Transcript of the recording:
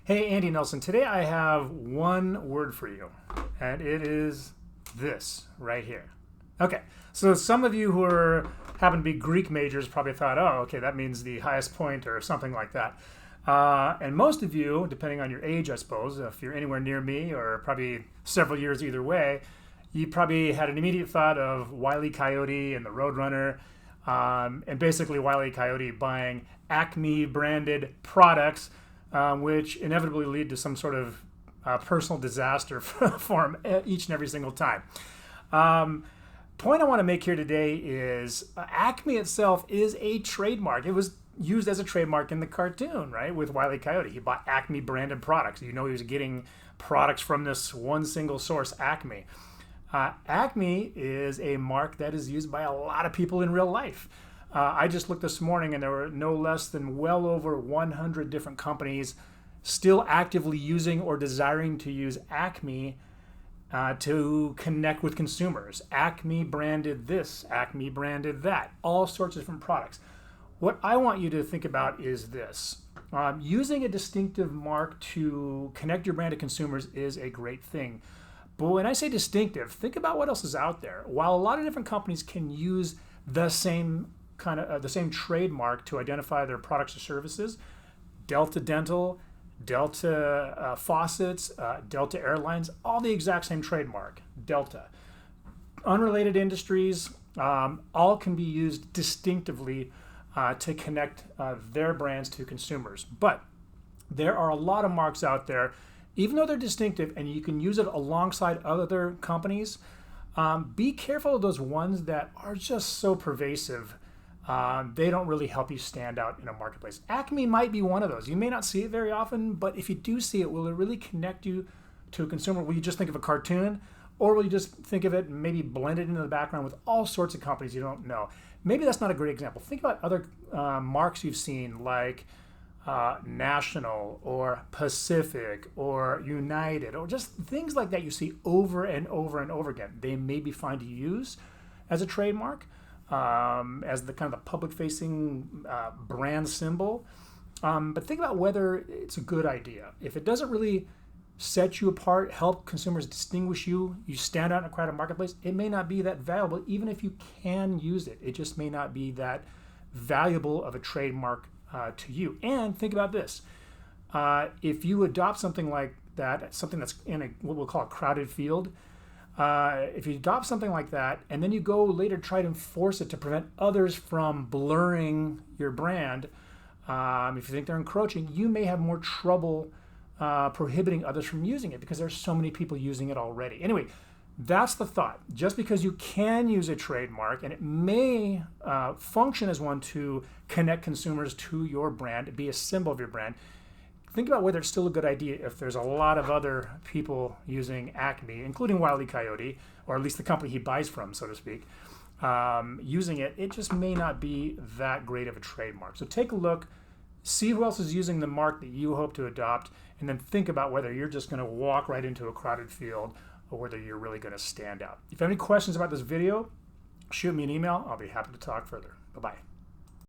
Hey, Andy Nelson. Today I have one word for you, and it is this right here. Okay, so some of you who happen to be Greek majors probably thought, oh, okay, that means the highest point or something like that. And most of you, depending on your age, I suppose, if you're anywhere near me or probably several years either way, you probably had an immediate thought of Wile E. Coyote and the Roadrunner, and basically Wile E. Coyote buying Acme branded products, which inevitably lead to some sort of personal disaster for him each and every single time. Point I want to make here today is Acme itself is a trademark. It was used as a trademark in the cartoon, right, with Wile E. Coyote. He bought Acme branded products. You know he was getting products from this one single source, Acme. Acme is a mark that is used by a lot of people in real life. I just looked this morning and there were no less than well over 100 different companies still actively using or desiring to use Acme to connect with consumers. Acme branded this, Acme branded that, all sorts of different products. What I want you to think about is this. Using a distinctive mark to connect your brand to consumers is a great thing. But when I say distinctive, think about what else is out there. While a lot of different companies can use the same trademark to identify their products or services, Delta Dental, Delta Faucets, Delta Airlines, all the exact same trademark, Delta. Unrelated industries, all can be used distinctively to connect their brands to consumers. But there are a lot of marks out there, even though they're distinctive and you can use it alongside other companies. Be careful of those ones that are just so pervasive. They don't really help you stand out in a marketplace. Acme might be one of those. You may not see it very often, but if you do see it, will it really connect you to a consumer? Will you just think of a cartoon? Or will you just think of it and maybe blend it into the background with all sorts of companies you don't know? Maybe that's not a great example. Think about other marks you've seen like National or Pacific or United or just things like that you see over and over and over again. They may be fine to use as a trademark, as the kind of the public-facing brand symbol. But think about whether it's a good idea. If it doesn't really set you apart, help consumers distinguish you, you stand out in a crowded marketplace, it may not be that valuable. Even if you can use it, it just may not be that valuable of a trademark to you. And think about this. If you adopt something like that, something that's in what we'll call a crowded field, if you adopt something like that and then you go later try to enforce it to prevent others from blurring your brand, if you think they're encroaching, you may have more trouble prohibiting others from using it because there's so many people using it already. Anyway, that's the thought. Just because you can use a trademark and it may function as one to connect consumers to your brand, be a symbol of your brand, think about whether it's still a good idea if there's a lot of other people using Acme, including Wile E. Coyote, or at least the company he buys from, so to speak, using it. It just may not be that great of a trademark. So take a look, see who else is using the mark that you hope to adopt, and then think about whether you're just going to walk right into a crowded field or whether you're really going to stand out. If you have any questions about this video, shoot me an email. I'll be happy to talk further. Bye-bye.